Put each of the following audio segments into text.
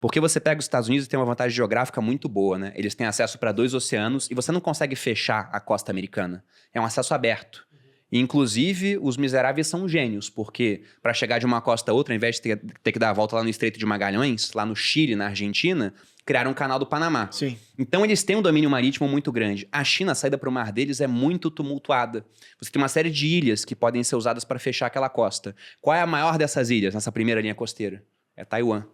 Porque você pega os Estados Unidos e tem uma vantagem geográfica muito boa, né? Eles têm acesso para 2 oceanos e você não consegue fechar a costa americana. É um acesso aberto. E, inclusive, os miseráveis são gênios, porque para chegar de uma costa a outra, ao invés de ter que dar a volta lá no Estreito de Magalhães, lá no Chile, na Argentina, criaram um canal do Panamá. Sim. Então, eles têm um domínio marítimo muito grande. A China, a saída para o mar deles é muito tumultuada. Você tem uma série de ilhas que podem ser usadas para fechar aquela costa. Qual é a maior dessas ilhas, nessa primeira linha costeira? É Taiwan.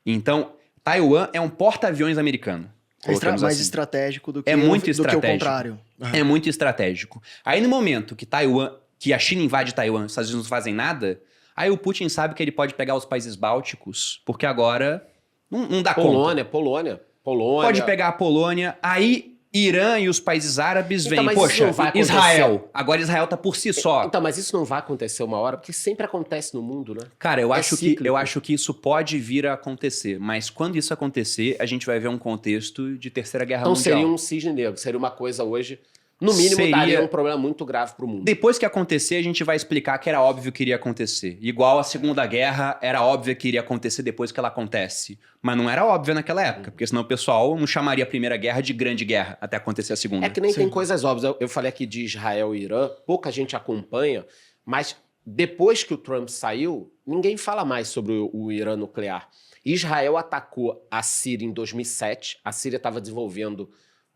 Então, Taiwan é um porta-aviões americano. Mais assim. estratégico do que, É muito do que o estratégico. contrário. É muito estratégico. Aí, no momento que a China invade Taiwan, os Estados Unidos não fazem nada, aí o Putin sabe que ele pode pegar os países bálticos, porque agora não dá conta. Polônia. Pode pegar a Polônia, aí Irã e os países árabes Então, vêm. mas Poxa, isso não vai acontecer. Israel. Agora Israel tá por si só. Então, mas isso não vai acontecer uma hora, porque sempre acontece no mundo, né? Cara, eu cíclico. acho que isso pode vir a acontecer, mas quando isso acontecer, a gente vai ver um contexto de Terceira Guerra Então Mundial. seria um cisne negro, seria uma coisa hoje, no mínimo, Seria- daria um problema muito grave pro mundo. Depois que acontecer, a gente vai explicar que era óbvio que iria acontecer. Igual a Segunda Guerra era óbvio que iria acontecer depois que ela acontece. Mas não era óbvio naquela época, porque senão o pessoal não chamaria a Primeira Guerra de Grande Guerra até acontecer a Segunda. É que nem Sim. tem coisas óbvias. Eu falei aqui de Israel e Irã, pouca gente acompanha, mas depois que o Trump saiu, ninguém fala mais sobre o Irã nuclear. Israel atacou a Síria em 2007, a Síria estava desenvolvendo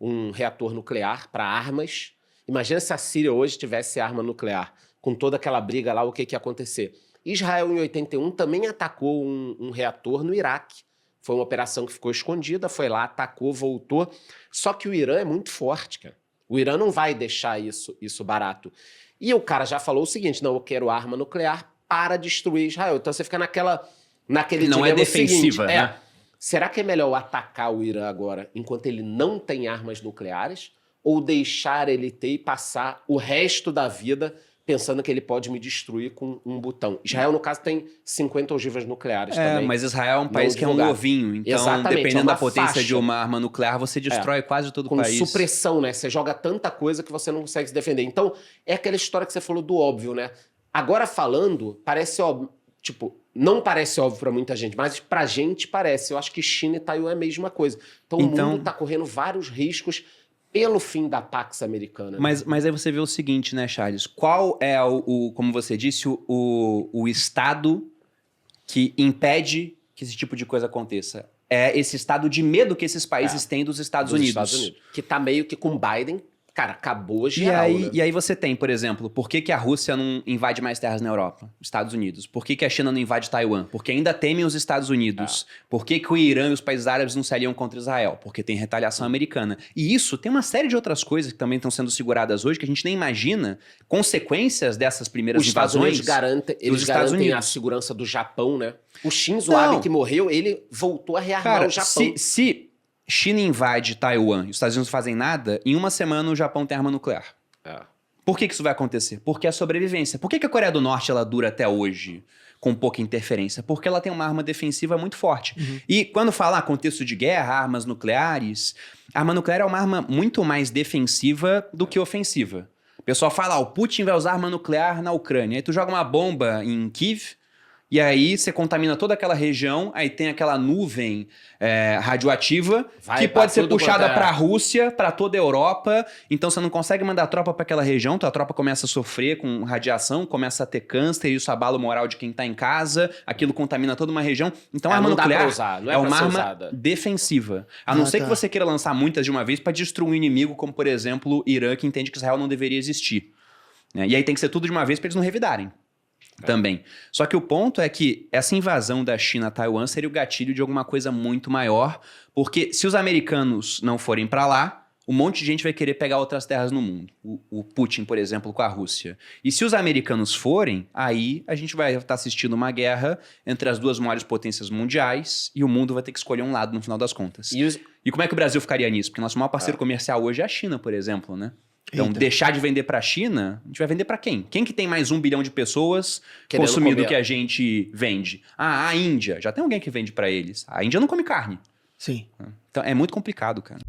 um reator nuclear para armas. Imagina se a Síria hoje tivesse arma nuclear, com toda aquela briga lá, o que ia acontecer? Israel, em 81, também atacou um reator no Iraque. Foi uma operação que ficou escondida, foi lá, atacou, voltou. Só que o Irã é muito forte, cara. O Irã não vai deixar isso barato. E o cara já falou o seguinte, não, eu quero arma nuclear para destruir Israel. Então você fica naquele Não é dilema defensiva, seguinte, né? será que é melhor atacar o Irã agora, enquanto ele não tem armas nucleares, ou deixar ele ter e passar o resto da vida pensando que ele pode me destruir com um botão? Israel, no caso, tem 50 ogivas nucleares também. Mas Israel é um não país que é um divulgado. ovinho. Então, Exatamente, é dependendo uma da potência faixa. de uma arma nuclear, você destrói quase todo o Com país. supressão, né? Você joga tanta coisa que você não consegue se defender. Então, é aquela história que você falou do óbvio, né? Agora falando, parece óbvio. Tipo, não parece óbvio pra muita gente, mas pra gente parece. Eu acho que China e Taiwan é a mesma coisa. Então, o mundo tá correndo vários riscos pelo fim da Pax Americana. Né? Mas aí você vê o seguinte, né, Charles? Qual é, como você disse, o estado que impede que esse tipo de coisa aconteça? É esse estado de medo que esses países têm dos Estados Unidos. Que tá meio que com Biden, cara, acabou geral, né? E aí você tem, por exemplo, por que a Rússia não invade mais terras na Europa? Estados Unidos. Por que a China não invade Taiwan? Porque ainda temem os Estados Unidos. Por que o Irã e os países árabes não se aliam contra Israel? Porque tem retaliação americana. E isso tem uma série de outras coisas que também estão sendo seguradas hoje que a gente nem imagina consequências dessas primeiras Os Estados invasões Unidos dos Estados Unidos. a segurança do Japão, né? O Shinzo Abe que morreu, ele voltou a rearmar o Japão. Se China invade Taiwan e os Estados Unidos não fazem nada, em uma semana o Japão tem arma nuclear. Por que isso vai acontecer? Porque é a sobrevivência. Por que a Coreia do Norte ela dura até hoje com pouca interferência? Porque ela tem uma arma defensiva muito forte. E quando fala contexto de guerra, armas nucleares, a arma nuclear é uma arma muito mais defensiva do que ofensiva. O pessoal fala, o Putin vai usar arma nuclear na Ucrânia. Aí tu joga uma bomba em Kiev, e aí você contamina toda aquela região, aí tem aquela nuvem radioativa que pode ser puxada para a Rússia, para toda a Europa. Então você não consegue mandar tropa para aquela região, então a tropa começa a sofrer com radiação, começa a ter câncer, isso abala o moral de quem está em casa, aquilo contamina toda uma região. Então a arma nuclear é uma arma defensiva. A não ser que você queira lançar muitas de uma vez para destruir um inimigo, como por exemplo o Irã, que entende que Israel não deveria existir. E aí tem que ser tudo de uma vez para eles não revidarem. Também. Só que o ponto é que essa invasão da China a Taiwan seria o gatilho de alguma coisa muito maior, porque se os americanos não forem para lá, um monte de gente vai querer pegar outras terras no mundo. O Putin, por exemplo, com a Rússia. E se os americanos forem, aí a gente vai estar assistindo uma guerra entre as duas maiores potências mundiais e o mundo vai ter que escolher um lado no final das contas. E como é que o Brasil ficaria nisso? Porque nosso maior parceiro comercial hoje é a China, por exemplo, né? Então, deixar de vender para a China, a gente vai vender para quem? Quem que tem mais 1 bilhão de pessoas consumindo o que a gente vende? A Índia. Já tem alguém que vende para eles. A Índia não come carne. Sim. Então, é muito complicado, cara.